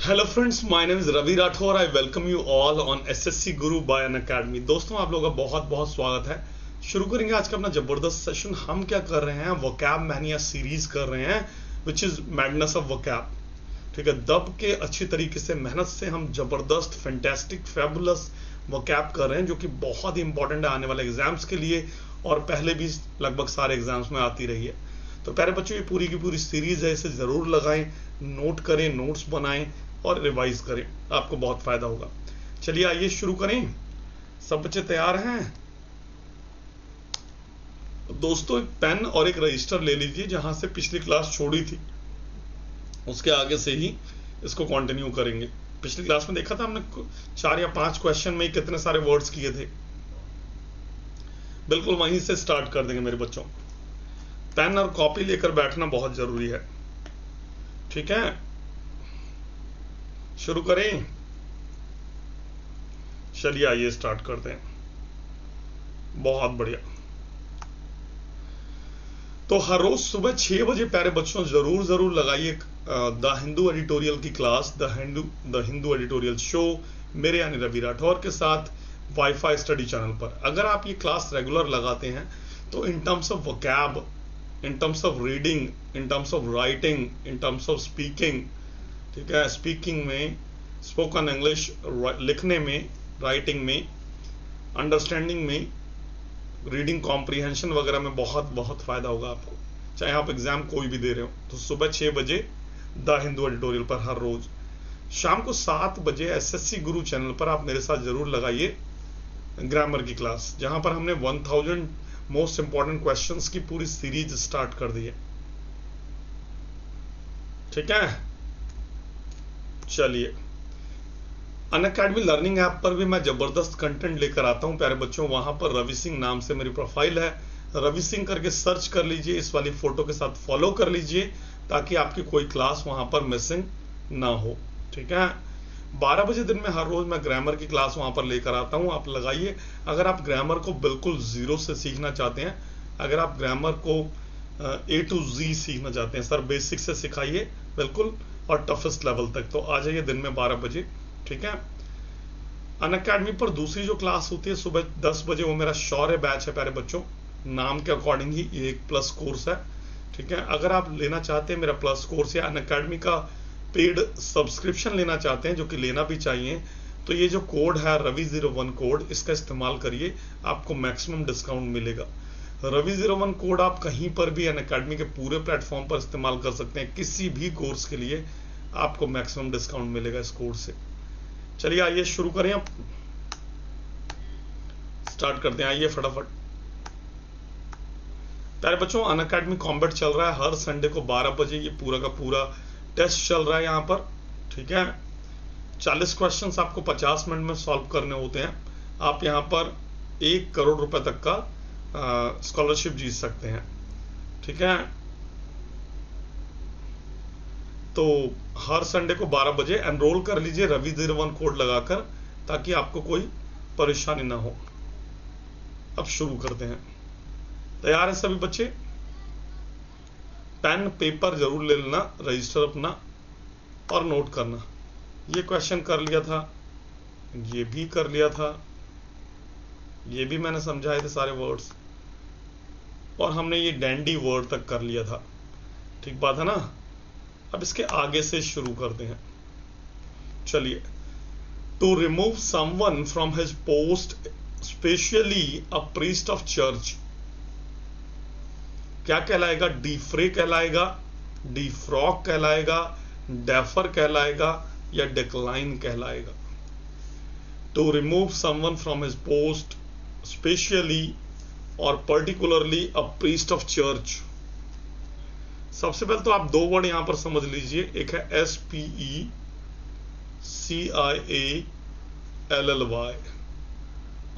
Hello friends, my name is Ravi Rathore. I welcome you all on SSC Guru by N academy. दोस्तों, आप लोगों का बहुत बहुत स्वागत है। शुरू करेंगे आज का अपना जबरदस्त सेशन। हम क्या कर रहे हैं, वोकैब मैनिया सीरीज कर रहे हैं, which is madness of vocab. ठीक है, दब के अच्छी तरीके से मेहनत से हम जबरदस्त फैंटास्टिक फैबुलस वोकैब कर रहे हैं, जो कि बहुत ही इंपॉर्टेंट है आने वाले एग्जाम्स के लिए, और पहले भी लगभग सारे एग्जाम्स में आती रही है। तो प्यारे बच्चों, ये पूरी की पूरी सीरीज है, इसे जरूर लगाएं, नोट करें, नोट्स बनाएं और रिवाइज करें, आपको बहुत फायदा होगा। चलिए आइए शुरू करें। सब बच्चे तैयार हैं? दोस्तों, एक पेन और एक रजिस्टर ले लीजिए, जहां से पिछली क्लास छोड़ी थी उसके आगे से ही इसको कंटिन्यू करेंगे। पिछली क्लास में देखा था हमने 4 या 5 क्वेश्चन में कितने सारे वर्ड्स किए थे। बिल्कुल वहीं से स्टार्ट कर देंगे मेरे बच्चों। पेन और कॉपी लेकर बैठना बहुत जरूरी है, ठीक है? शुरू करें? चलिए आइए स्टार्ट करते हैं। बहुत बढ़िया। तो हर रोज सुबह 6 बजे प्यारे बच्चों जरूर लगाइए द हिंदू एडिटोरियल की class, the Hindu editorial show, मेरे यानी रवि राठौर के साथ वाईफाई स्टडी चैनल पर। अगर आप ये क्लास रेगुलर लगाते हैं तो in terms of vocab, in terms of reading, in terms of writing, in terms of speaking, ठीक है, स्पीकिंग में, स्पोकन इंग्लिश लिखने में, राइटिंग में, अंडरस्टैंडिंग में, रीडिंग कॉम्प्रिहेंशन वगैरह में बहुत बहुत फायदा होगा आपको, चाहे आप एग्जाम कोई भी दे रहे हो। तो सुबह 6 बजे द हिंदू एडिटोरियल पर हर रोज। शाम को 7 बजे एसएससी गुरु चैनल पर आप मेरे साथ जरूर लगाइए ग्रामर की क्लास, जहां पर हमने 1000 मोस्ट इंपॉर्टेंट क्वेश्चंस की पूरी सीरीज स्टार्ट कर दी है, ठीक है? चलिए, अनअकैडमी लर्निंग ऐप पर भी मैं जबरदस्त कंटेंट लेकर आता हूं प्यारे बच्चों। वहां पर रवि सिंह नाम से मेरी प्रोफाइल है, रवि सिंह करके सर्च कर लीजिए, इस वाली फोटो के साथ फॉलो कर लीजिए, ताकि आपकी कोई क्लास वहां पर मिसिंग ना हो, ठीक है? 12 बजे दिन में हर रोज मैं ग्रामर की क्लास वहां पर लेकर आता हूं, आप लगाइए। अगर आप ग्रामर को बिल्कुल जीरो से सीखना चाहते हैं, अगर आप ग्रामर को A to Z सीखना चाहते हैं, सर बेसिक से सिखाइए बिल्कुल और टफेस्ट लेवल तक, तो आ जाइए दिन में 12 बजे, ठीक है? अनअकैडमी पर दूसरी जो क्लास होती है सुबह 10 बजे, वो मेरा शौर्य बैच है प्यारे बच्चों। नाम के अकॉर्डिंग ही ये एक प्लस कोर्स है, ठीक है? अगर आप लेना चाहते हैं मेरा प्लस कोर्स या अनअकैडमी का पेड सब्सक्रिप्शन लेना चाहते हैं, जो कि लेना भी चाहिए, तो ये जो कोड है रवि01 कोड, इसका इस्तेमाल करिए, आपको मैक्सिमम डिस्काउंट मिलेगा। रवि01 कोड आप कहीं पर भी अनअकैडमी के पूरे प्लेटफॉर्म पर इस्तेमाल कर सकते हैं, किसी भी कोर्स के लिए आपको मैक्सिमम डिस्काउंट मिलेगा इस कोड से। चलिए आइए शुरू करें, अब स्टार्ट करते हैं, आइए फटाफट। प्यारे बच्चों, अनअकैडमी कॉम्बैट चल रहा है हर संडे को 12 बजे, ये पूरा का पूरा टेस्ट चल रहा है यहाँ पर, ठीक है? 40 क्वेश्चंस आपको 50 मिनट में सॉल्व करने होते हैं। आप यहाँ पर 1 करोड़ रुपए तक का स्कॉलरशिप जीत सकते हैं, ठीक है? तो हर संडे को 12 बजे एनरोल कर लीजिए रवि01 कोड लगाकर, ताकि आपको कोई परेशानी ना हो। अब शुरू करते हैं। तैयार है सभी बच्चे? पेन पेपर जरूर ले लेना, रजिस्टर अपना, और नोट करना। ये क्वेश्चन कर लिया था, ये भी कर लिया था, ये भी मैंने समझाए थे सारे वर्ड्स, और हमने ये डैंडी वर्ड तक कर लिया था, ठीक बात है ना? अब इसके आगे से शुरू करते हैं। चलिए, to remove someone from his post, specially a priest of church, क्या कहलाएगा? डिफ्रे कहलाएगा, डिफ्रॉक कहलाएगा, डेफर कहलाएगा, या डिक्लाइन कहलाएगा? To remove someone from his post, specially और particularly a priest of church. सबसे पहले तो आप 2 वर्ड यहां पर समझ लीजिए, एक है SPECIALLY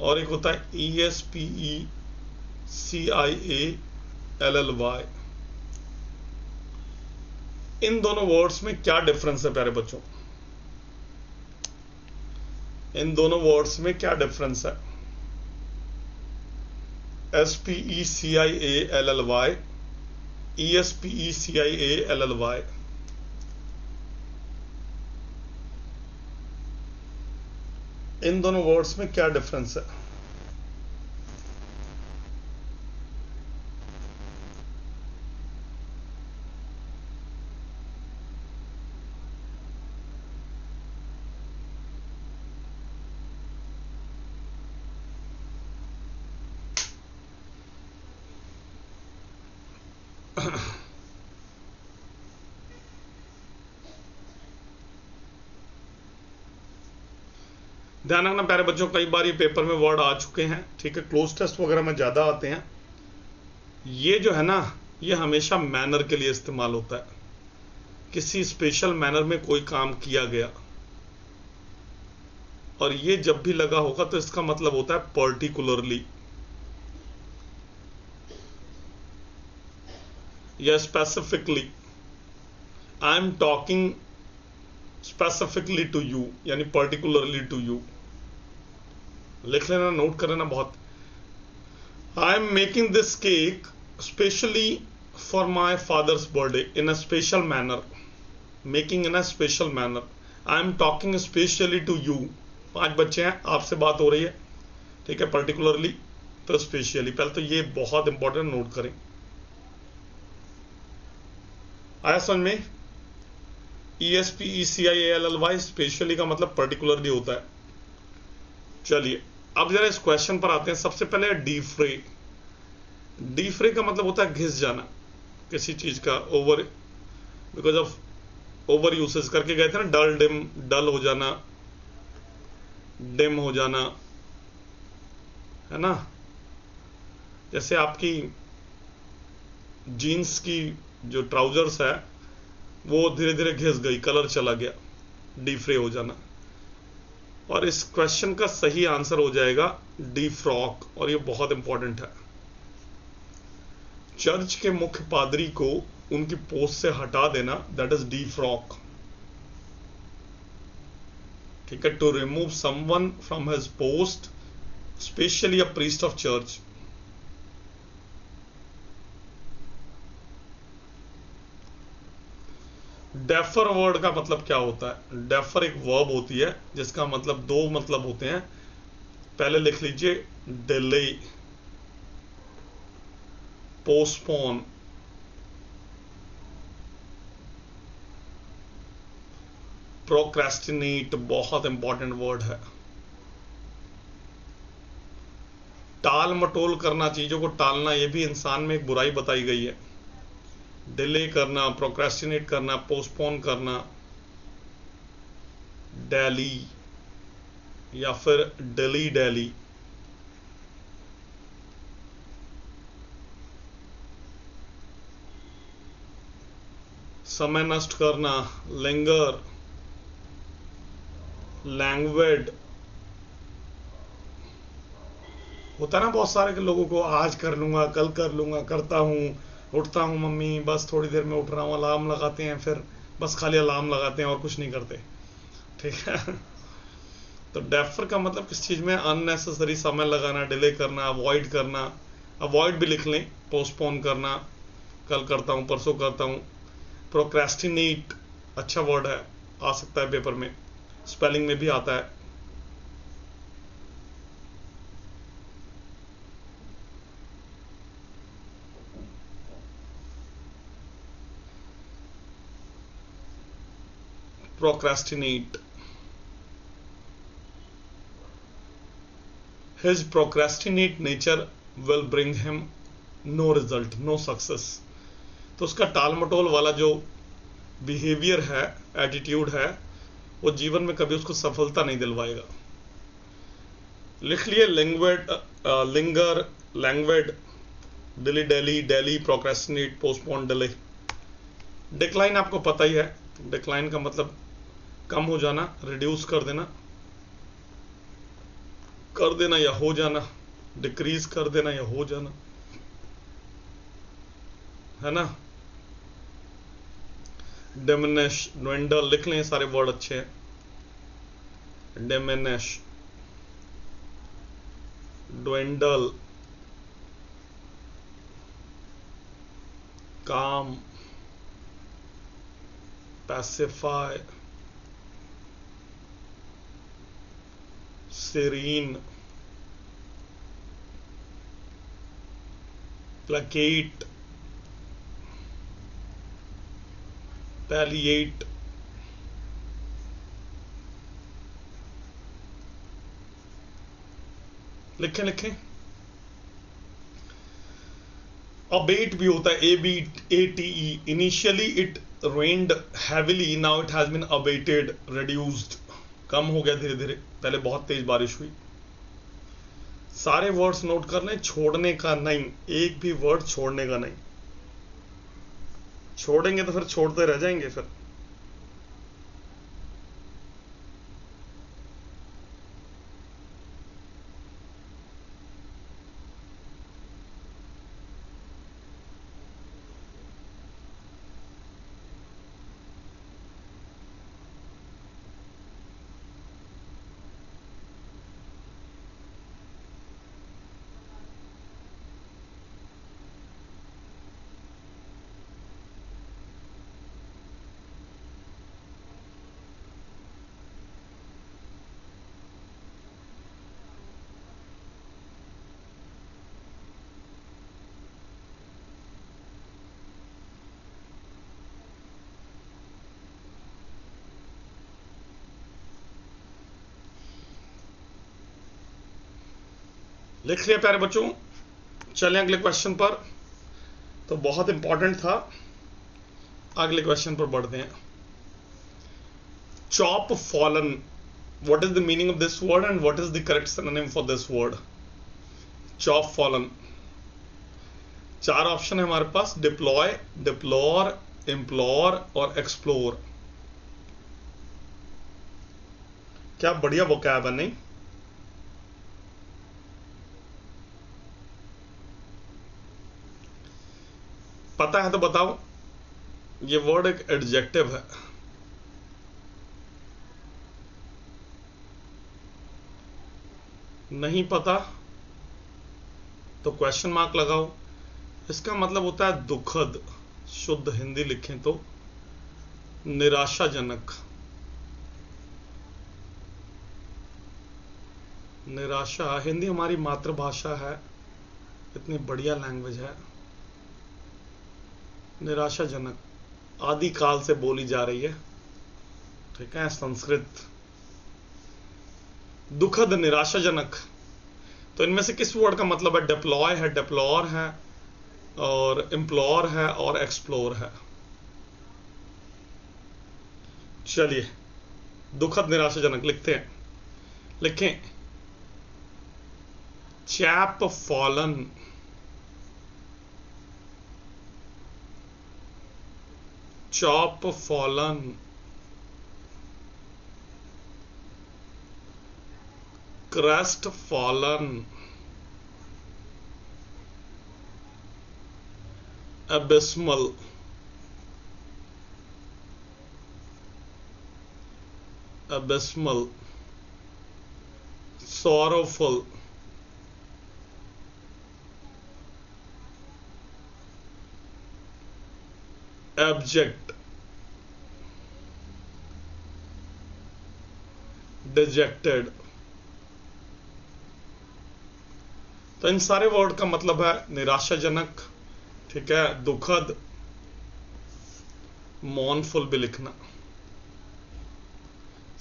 और एक होता है ESPECIALLY। इन दोनों वर्ड्स में क्या डिफरेंस है प्यारे बच्चों? इन दोनों वर्ड्स में क्या डिफरेंस है? SPECIALLY, ESPECIALLY। इन दोनों वर्ड्स में क्या डिफरेंस है? ध्यान रखना प्यारे बच्चों, कई बार ये पेपर में वर्ड आ चुके हैं, ठीक है, क्लोज टेस्ट वगैरह में ज्यादा आते हैं। ये जो है ना, ये हमेशा मैनर के लिए इस्तेमाल होता है, किसी स्पेशल मैनर में कोई काम किया गया, और ये जब भी लगा होगा तो इसका मतलब होता है पर्टिकुलरली या specifically. I am talking specifically to you, यानी पर्टिकुलरली टू यू। लिख लेना, नोट कर लेना बहुत। I am making this cake specially for my father's birthday in a special manner. Making in a special manner. I am talking specially to you. 5 बच्चे हैं, आपसे बात हो रही है, ठीक है, पर्टिकुलरली तो स्पेशली। पहले तो ये बहुत इंपॉर्टेंट, नोट करें। आया समझ में? ESPECIALLY, स्पेशली का मतलब पर्टिकुलरली होता है। चलिए अब जरा इस क्वेश्चन पर आते हैं। सबसे पहले डीफ्रे। डीफ्रे का मतलब होता है घिस जाना किसी चीज का, over, because of over usage करके गए थे ना, डल डिम, डल हो जाना, डिम हो जाना, है ना। जैसे आपकी जीन्स की जो ट्राउजर्स है वो धीरे धीरे घिस गई, कलर चला गया, डीफ्रे हो जाना। और इस क्वेश्चन का सही आंसर हो जाएगा डीफ्रॉक, और ये बहुत इंपॉर्टेंट है। चर्च के मुख्य पादरी को उनकी पोस्ट से हटा देना, दैट इज डीफ्रॉक, ठीक है, to remove someone from his post, specially a priest of church. Defer word का मतलब क्या होता है? डेफर एक वर्ब होती है जिसका मतलब 2 मतलब होते हैं। पहले लिख लीजिए, डिले, पोस्टपोन, प्रोक्रेस्टिनेट, बहुत इंपॉर्टेंट वर्ड है। टाल मटोल करना, चीजों को टालना, यह भी इंसान में एक बुराई बताई गई है। डिले करना, प्रोक्रेस्टिनेट करना, पोस्टपोन करना, डेली या फिर डिली डेली। समय नष्ट करना, लिंगर, लैंग्वेड। होता ना बहुत सारे के लोगों को, आज कर लूंगा, कल कर लूंगा, करता हूं, उठता हूं मम्मी, बस थोड़ी देर में उठ रहा हूं, अलार्म लगाते हैं, फिर बस खाली अलार्म लगाते हैं और कुछ नहीं करते, ठीक है। तो डेफर का मतलब किस चीज में अननेसेसरी समय लगाना, डिले करना, अवॉइड करना, अवॉइड भी लिख लें, पोस्टपोन करना, कल करता हूं, परसों करता हूं। प्रोक्रेस्टिनेट अच्छा वर्ड है, आ सकता है पेपर में, स्पेलिंग में भी आता है। Procrastinate. His procrastinate nature will bring him no result, no success। तो उसका टाल मटोल वाला जो बिहेवियर है, एटीट्यूड है, वो जीवन में कभी उसको सफलता नहीं दिलवाएगा। लिख लिए, languid, linger, languid, dilly dally, dally, procrastinate, postpone, delay. Decline आपको पता ही है, डिक्लाइन का मतलब कम हो जाना, रिड्यूस कर देना या हो जाना, डिक्रीज कर देना या हो जाना, है ना। डिमिनिश, ड्वेंडल, लिख लें, सारे वर्ड अच्छे हैं। डिमिनिश, ड्वेंडल, काम, पैसिफाई, serene, placate, palliate, लिखें लिखें। अबेट भी होता है, ABATE। Initially it rained heavily, now it has been abated, reduced, कम हो गया धीरे धीरे, पहले बहुत तेज बारिश हुई। सारे वर्ड्स नोट कर लें, छोड़ने का नहीं, एक भी वर्ड छोड़ने का नहीं। छोड़ेंगे तो फिर छोड़ते रह जाएंगे फिर। लिख लिया प्यारे बच्चों? चलें अगले क्वेश्चन पर, तो बहुत इंपॉर्टेंट था। अगले क्वेश्चन पर बढ़ते हैं। Chop fallen, what is the meaning of this word and what is the correct synonym for this word? chop fallen, चार ऑप्शन है हमारे पास, डिप्लॉय, डिप्लोर, इम्प्लोर और एक्सप्लोर। क्या बढ़िया वोकैब है, नहीं? पता है तो बताओ। ये वर्ड एक एडजेक्टिव है। नहीं पता तो क्वेश्चन मार्क लगाओ। इसका मतलब होता है दुखद, शुद्ध हिंदी लिखें तो निराशाजनक। निराशा, हिंदी हमारी मातृभाषा है, इतनी बढ़िया लैंग्वेज है। निराशाजनक आदिकाल से बोली जा रही है, ठीक है, संस्कृत। दुखद, निराशाजनक, तो इनमें से किस वर्ड का मतलब है? डिप्लॉय है, डिप्लोर है और इम्प्लोर है और एक्सप्लोर है। चलिए, दुखद निराशाजनक लिखते हैं। लिखें, chap fallen, chop fallen, crest fallen, abysmal, abysmal, sorrowful, abject, dejected। तो इन सारे वर्ड का मतलब है निराशाजनक, ठीक है, दुखद, मॉर्नफुल भी लिखना।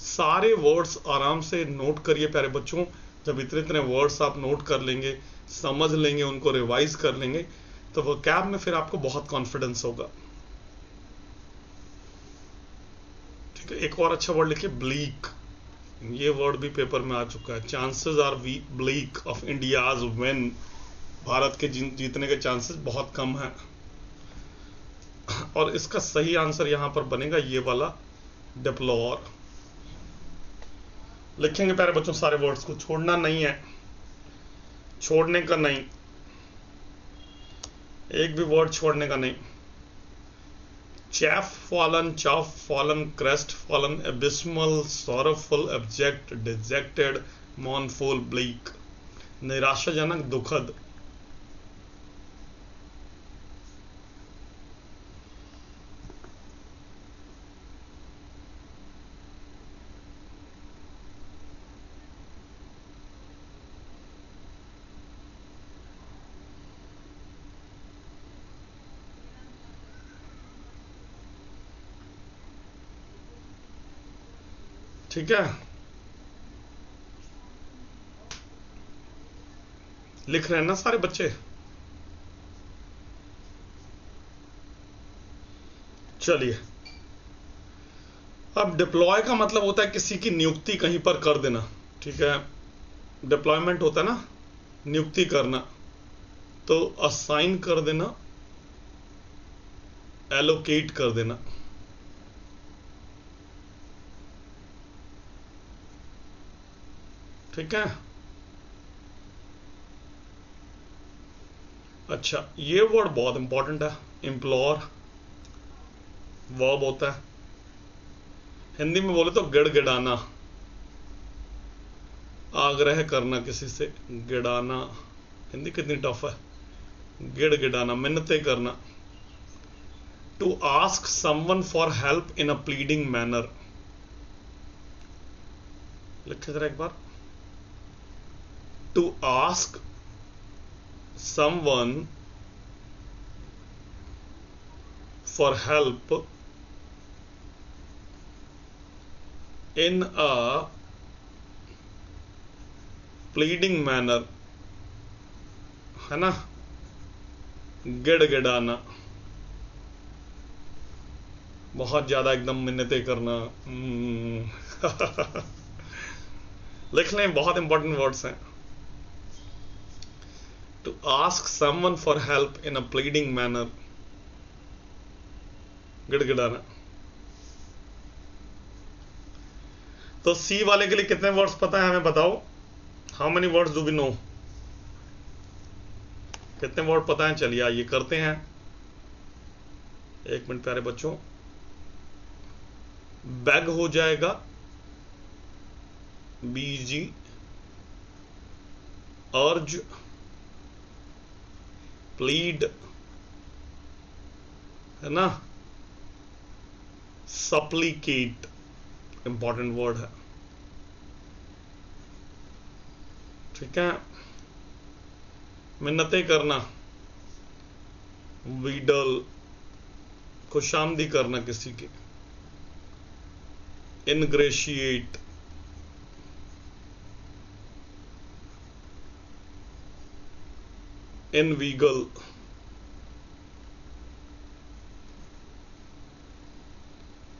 सारे वर्ड्स आराम से नोट करिए प्यारे बच्चों। जब इतने इतने वर्ड्स आप नोट कर लेंगे, समझ लेंगे, उनको रिवाइज कर लेंगे, तो वोकैब में फिर आपको बहुत कॉन्फिडेंस होगा। ठीक है, एक और अच्छा वर्ड लिखिए, ब्लीक। ये वर्ड भी पेपर में आ चुका है। Chances are bleak of India's win, Bharat के जीतने के चांसेस बहुत कम हैं। और इसका सही आंसर यहां पर बनेगा ये वाला, डिप्लोर। लिखेंगे प्यारे बच्चों सारे वर्ड्स को, छोड़ना नहीं है, छोड़ने का नहीं, एक भी वर्ड छोड़ने का नहीं। chaff fallen, chaff fallen, crest fallen, abysmal, sorrowful, abject, dejected, mournful, bleak। निराशाजनक, दुखद। ठीक है, लिख रहे हैं ना सारे बच्चे? चलिए, अब डिप्लॉय का मतलब होता है किसी की नियुक्ति कहीं पर कर देना, ठीक है। डिप्लॉयमेंट होता है ना, नियुक्ति करना, तो असाइन कर देना, एलोकेट कर देना। ठीक है, अच्छा ये वर्ड बहुत इंपॉर्टेंट है, इम्प्लोर वर्ब होता है, हिंदी में बोले तो गिड़गिड़ाना, आग्रह करना किसी से, गिड़ाना, हिंदी कितनी टफ है, गिड़गिड़ाना, मिन्नतें करना। To ask someone for help in a pleading manner, लिखे जरा एक बार, to ask someone for help in a pleading manner, है ना, गिड़गिड़ाना, बहुत ज्यादा एकदम मिन्नतें करना। लिख लें, बहुत इंपॉर्टेंट वर्ड्स हैं। To ask someone for help in a pleading manner, गिड़गिड़ाना। तो सी वाले के लिए कितने वर्ड्स पता है हमें बताओ? How many words do we know? कितने वर्ड पता है? चलिए आइए करते हैं, एक मिनट प्यारे बच्चों। बैग हो जाएगा बीजी, अर्ज, प्लीड, है ना, सप्लीकेट, इंपॉर्टेंट वर्ड है, ठीक है। मिन्नतें करना, वीडल, खुशामदी करना किसी की, इनग्रेशिएट, इनवीगल,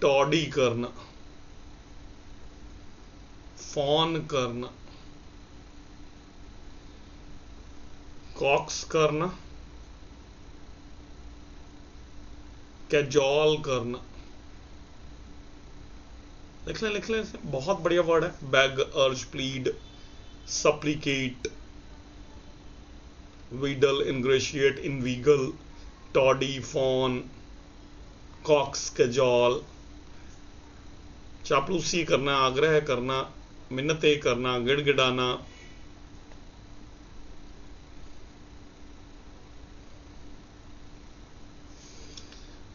टॉडी करना, फॉन करना, कॉक्स करना, कैजॉल करना। लिख लें, बहुत बढ़िया वर्ड है। Beg, urge, plead, supplicate, wheedle, ingratiate, inveigle, toady, fawn, coax, cajole. चापलूसी करना, आग्रह करना, मिन्नतें करना, गिड़गिड़ाना।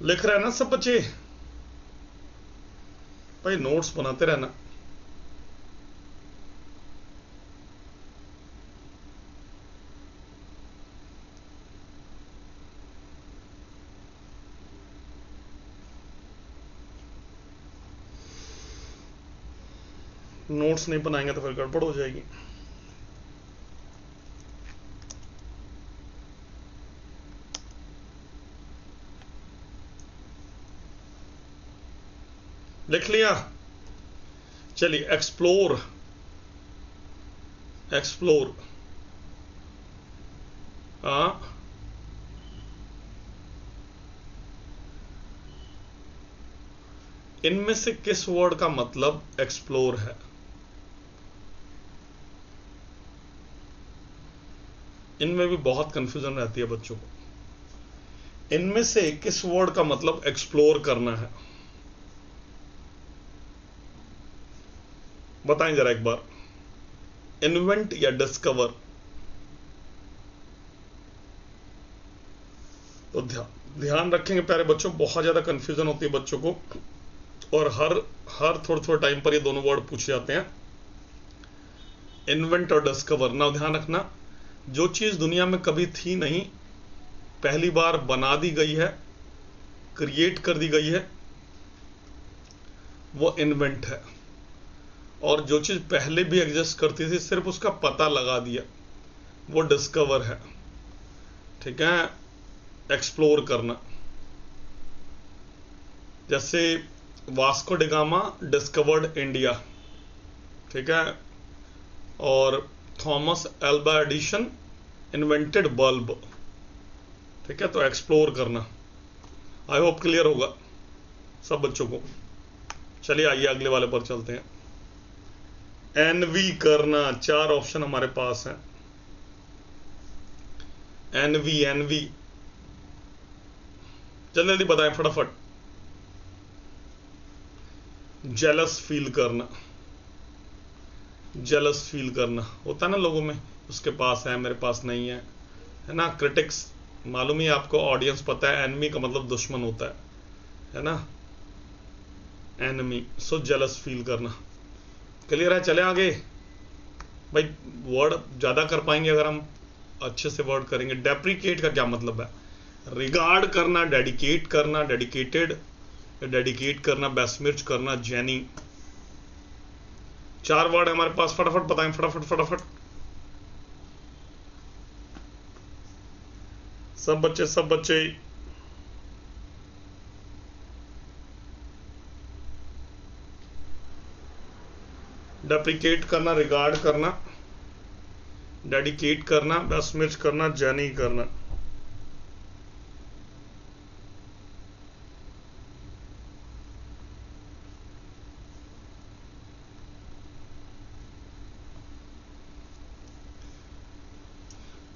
लिख रहे हैं ना सब बच्चे? भाई नोट्स बनाते रहना। नोट्स नहीं बनाएंगे तो फिर गड़बड़ हो जाएगी। लिख लिया? चलिए, एक्सप्लोर, एक्सप्लोर, हाँ, इनमें से किस वर्ड का मतलब एक्सप्लोर है? इनमें भी बहुत कंफ्यूजन रहती है बच्चों को। इनमें से किस वर्ड का मतलब एक्सप्लोर करना है? बताएं जरा एक बार। इन्वेंट या डिस्कवर? तो ध्यान रखेंगे प्यारे बच्चों, बहुत ज्यादा कंफ्यूजन होती है बच्चों को, और हर थोड़े टाइम पर ये दोनों वर्ड पूछे जाते हैं, इन्वेंट और डिस्कवर। ना ध्यान रखना, जो चीज दुनिया में कभी थी नहीं, पहली बार बना दी गई है, क्रिएट कर दी गई है, वो इन्वेंट है। और जो चीज पहले भी एग्जिस्ट करती थी सिर्फ उसका पता लगा दिया, वो डिस्कवर है। ठीक है, एक्सप्लोर करना। जैसे वास्को डिगामा डिस्कवर्ड इंडिया, ठीक है, और Thomas Alva Edison invented bulb. ठीक है, तो एक्सप्लोर करना। आई होप क्लियर होगा सब बच्चों को। चलिए आइए अगले वाले पर चलते हैं। एनवी करना, 4 ऑप्शन हमारे पास हैं। एनवी, एनवी जल्दी जल्दी बताएं फटाफट। जेलस फील करना, जेलस फील करना होता है ना लोगों में, उसके पास है मेरे पास नहीं है ना। क्रिटिक्स मालूम ही आपको, ऑडियंस पता है, एनमी का मतलब दुश्मन होता है ना, एनमी। सो जेलस फील करना। क्लियर है? चले आगे भाई। वर्ड ज्यादा कर पाएंगे अगर हम अच्छे से वर्ड करेंगे। डेप्रिकेट का क्या मतलब है? रिगार्ड करना, डेडिकेट करना, डेडिकेटेड, डेडिकेट करना, बेस्मिर्च करना, जेनी। 4 वर्ड है हमारे पास, फटाफट बताएं, फटाफट फटाफट। सब बच्चे, सब बच्चे। डेप्रिकेट करना, रिगार्ड करना, डेडिकेट करना, बेस्मिर्च करना, जेनी करना।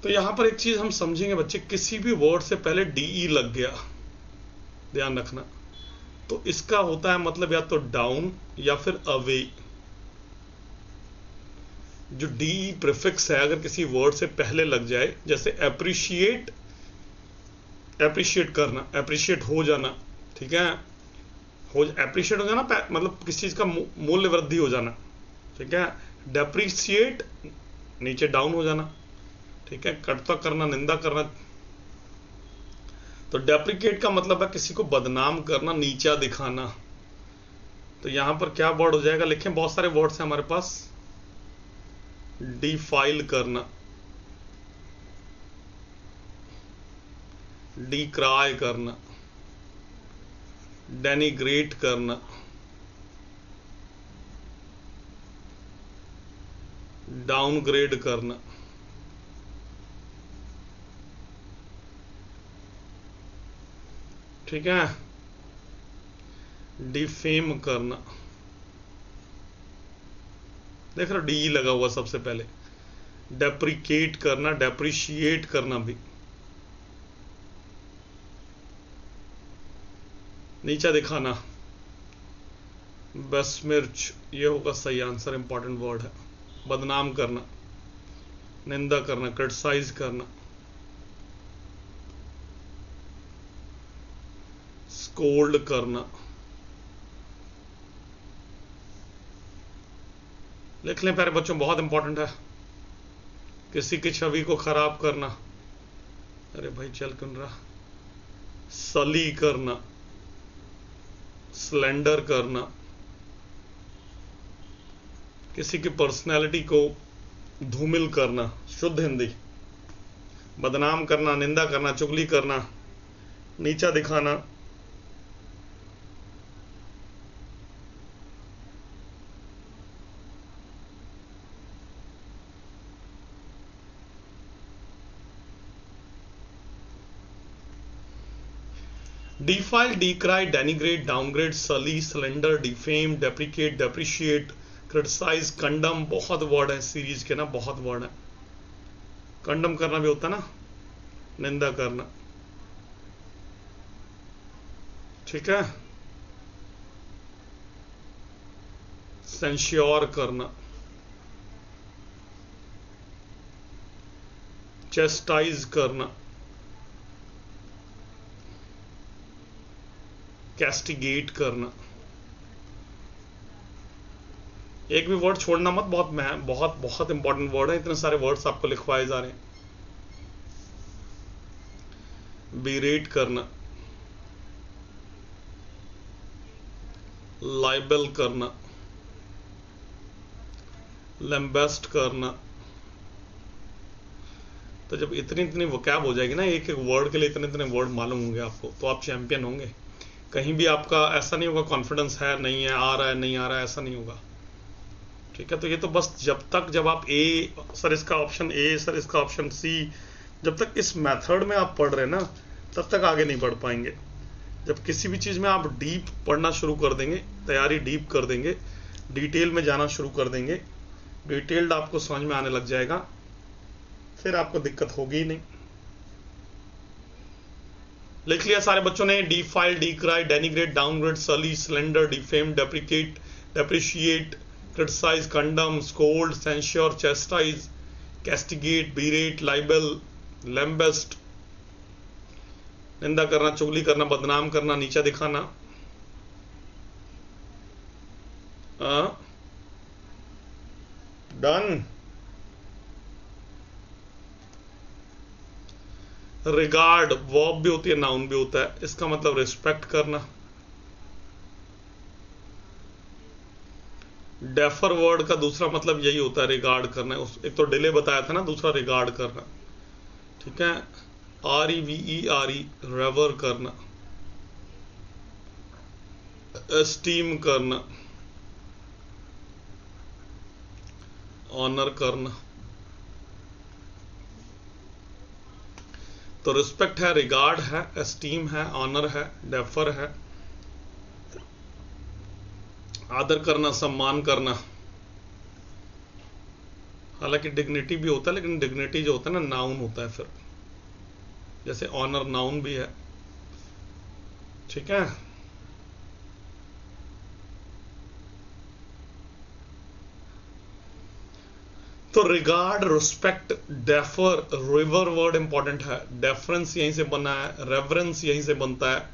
तो यहां पर एक चीज हम समझेंगे बच्चे, किसी भी वर्ड से पहले डीई लग गया, ध्यान रखना, तो इसका होता है मतलब या तो डाउन या फिर अवे। जो डी प्रीफिक्स है अगर किसी वर्ड से पहले लग जाए, जैसे एप्रिशिएट, एप्रिशिएट करना, एप्रिशिएट हो जाना, ठीक है, हो एप्रिशिएट हो जाना मतलब किसी चीज का मूल्य वृद्धि हो जाना, ठीक है। डेप्रिशिएट नीचे डाउन हो जाना, ठीक है, कटता करना, निंदा करना। तो डेप्रिकेट का मतलब है किसी को बदनाम करना, नीचा दिखाना। तो यहां पर क्या वर्ड हो जाएगा, लिखें, बहुत सारे वर्ड्स हैं हमारे पास। डिफाइल करना, डिक्राई करना, डेनिग्रेट करना, डाउनग्रेड करना, ठीक है, डिफेम करना। देख रहे हो डी लगा हुआ सबसे पहले। डेप्रिकेट करना, डेप्रिशिएट करना भी, नीचा दिखाना, बेस्मिर्च, ये होगा सही आंसर, इंपॉर्टेंट वर्ड है। बदनाम करना, निंदा करना, क्रिटिसाइज करना, स्कोल्ड करना। लिख लें प्यारे बच्चों, बहुत इंपॉर्टेंट है। किसी की छवि को खराब करना, अरे भाई चल क्यों रहा। सली करना, स्लेंडर करना, किसी की पर्सनैलिटी को धूमिल करना, शुद्ध हिंदी। बदनाम करना, निंदा करना, चुगली करना, नीचा दिखाना, defile, decry, denigrate, downgrade, sully, slander, defame, deprecate, depreciate, criticise, condemn. बहुत वर्ड है सीरीज के ना, बहुत वर्ड है। कंडम करना भी होता है ना, निंदा करना, ठीक है, सेंश्योर करना, चेस्टाइज करना, कैस्टिगेट करना। एक भी वर्ड छोड़ना मत, बहुत बहुत बहुत इंपॉर्टेंट वर्ड है, इतने सारे वर्ड्स आपको लिखवाए जा रहे हैं। बिरेट करना, लाइबल करना, लैम्बेस्ट करना। तो जब इतनी इतनी वोकैब हो जाएगी ना, एक एक वर्ड के लिए इतने इतने वर्ड मालूम होंगे आपको, तो आप चैंपियन होंगे। कहीं भी आपका ऐसा नहीं होगा कॉन्फिडेंस है नहीं है, आ रहा है नहीं आ रहा है, ऐसा नहीं होगा। ठीक है, तो ये तो बस जब आप ए सर इसका ऑप्शन ए, सर इसका ऑप्शन सी, जब तक इस मेथड में आप पढ़ रहे हैं ना, तब तक आगे नहीं बढ़ पाएंगे। जब किसी भी चीज़ में आप डीप पढ़ना शुरू कर देंगे, तैयारी डीप कर देंगे, डिटेल में जाना शुरू कर देंगे, डिटेल्ड आपको समझ में आने लग जाएगा, फिर आपको दिक्कत होगी ही नहीं। लिख लिया सारे बच्चों ने? Defile, decry, denigrate, downgrade, sully, slander, defame, deprecate, depreciate, criticise, condemn, scold, censure, chastise, castigate, berate, libel, lambaste, निंदा करना, चुगली करना, बदनाम करना, नीचा दिखाना। डन। रिगार्ड वर्ब भी होती है, नाउन भी होता है, इसका मतलब रिस्पेक्ट करना। डेफर वर्ड का दूसरा मतलब यही होता है, रिगार्ड करना। एक तो डिले बताया था ना, दूसरा रिगार्ड करना। ठीक है, REVERE, रेवर करना, एस्टीम करना, ऑनर करना। तो रिस्पेक्ट है, रिगार्ड है, एस्टीम है, ऑनर है, डेफर है, आदर करना, सम्मान करना। हालांकि डिग्निटी भी होता है, लेकिन डिग्निटी जो होता है ना, नाउन होता है फिर, जैसे ऑनर नाउन भी है। ठीक है, तो regard, respect, defer, river word important है, डेफरेंस यहीं से बना है, रेवरेंस यहीं से बनता है,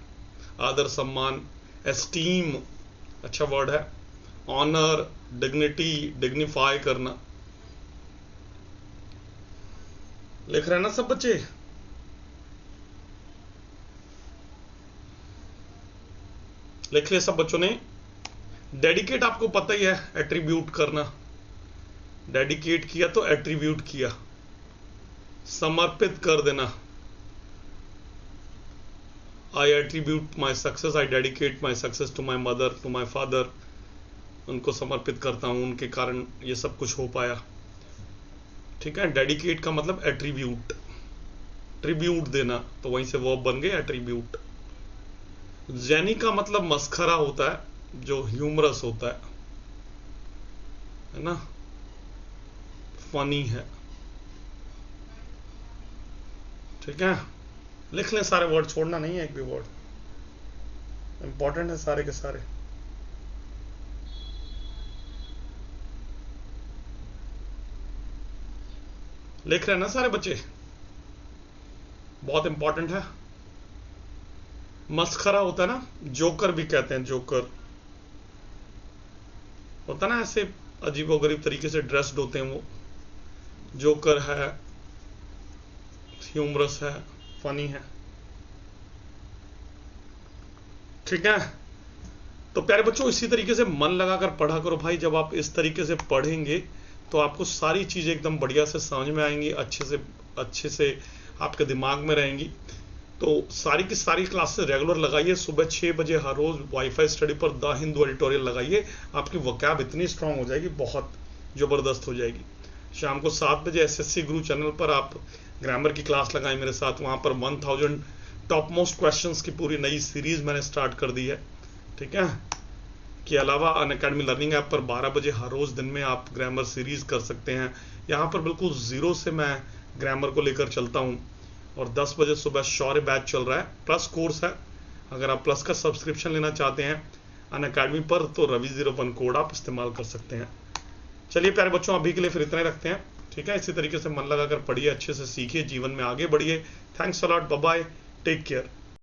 आदर सम्मान, एस्टीम अच्छा वर्ड है, ऑनर, डिग्निटी, डिग्निफाई करना। लिख रहे हैं ना सब बच्चे? लिख लिया सब बच्चों ने? डेडिकेट आपको पता ही है, एट्रीब्यूट करना। डेडिकेट किया तो एट्रीब्यूट किया, समर्पित कर देना। I attribute my success, I dedicate my success to my mother, to my father. उनको समर्पित करता हूं, उनके कारण ये सब कुछ हो पाया। ठीक है, डेडिकेट का मतलब एट्रीब्यूट, ट्रिब्यूट देना, तो वहीं से वर्ब बन गए एट्रीब्यूट। जेनी का मतलब मस्खरा होता है, जो ह्यूमरस होता है ना, फनी है। ठीक है, लिख लें सारे वर्ड, छोड़ना नहीं है एक भी वर्ड, इंपॉर्टेंट है सारे के सारे। लिख रहे हैं ना सारे बच्चे? बहुत इंपॉर्टेंट है। मस्खरा होता है ना, जोकर भी कहते हैं, जोकर होता ना, ऐसे अजीबोगरीब तरीके से ड्रेस्ड होते हैं वो, जोकर है, ह्यूमरस है, फनी है। ठीक है, तो प्यारे बच्चों इसी तरीके से मन लगाकर पढ़ा करो भाई। जब आप इस तरीके से पढ़ेंगे तो आपको सारी चीजें एकदम बढ़िया से समझ में आएंगी, अच्छे से आपके दिमाग में रहेंगी। तो सारी की सारी क्लासेस रेगुलर लगाइए, सुबह 6 बजे हर रोज वाईफाई स्टडी पर द हिंदू एडिटोरियल लगाइए। आपकी वोकैब इतनी स्ट्रांग हो जाएगी, बहुत जबरदस्त हो जाएगी। शाम को 7 बजे SSC गुरु चैनल पर आप ग्रामर की क्लास लगाएं मेरे साथ। वहां पर 1000 टॉप मोस्ट क्वेश्चंस की पूरी नई सीरीज मैंने स्टार्ट कर दी है। ठीक है, के अलावा अनअकैडमी लर्निंग ऐप पर 12 बजे हर रोज दिन में आप ग्रामर सीरीज कर सकते हैं। यहाँ पर बिल्कुल जीरो से मैं ग्रामर को लेकर चलता हूँ। और 10 बजे सुबह शौर्य बैच चल रहा है, प्लस कोर्स है। अगर आप प्लस का सब्सक्रिप्शन लेना चाहते हैं अनअकैडमी पर, तो Ravi01 कोड आप इस्तेमाल कर सकते हैं। चलिए प्यारे बच्चों, अभी के लिए फिर इतना ही रखते हैं। ठीक है, इसी तरीके से मन लगाकर पढ़िए, अच्छे से सीखिए, जीवन में आगे बढ़िए। Thanks a lot, bye bye, take care.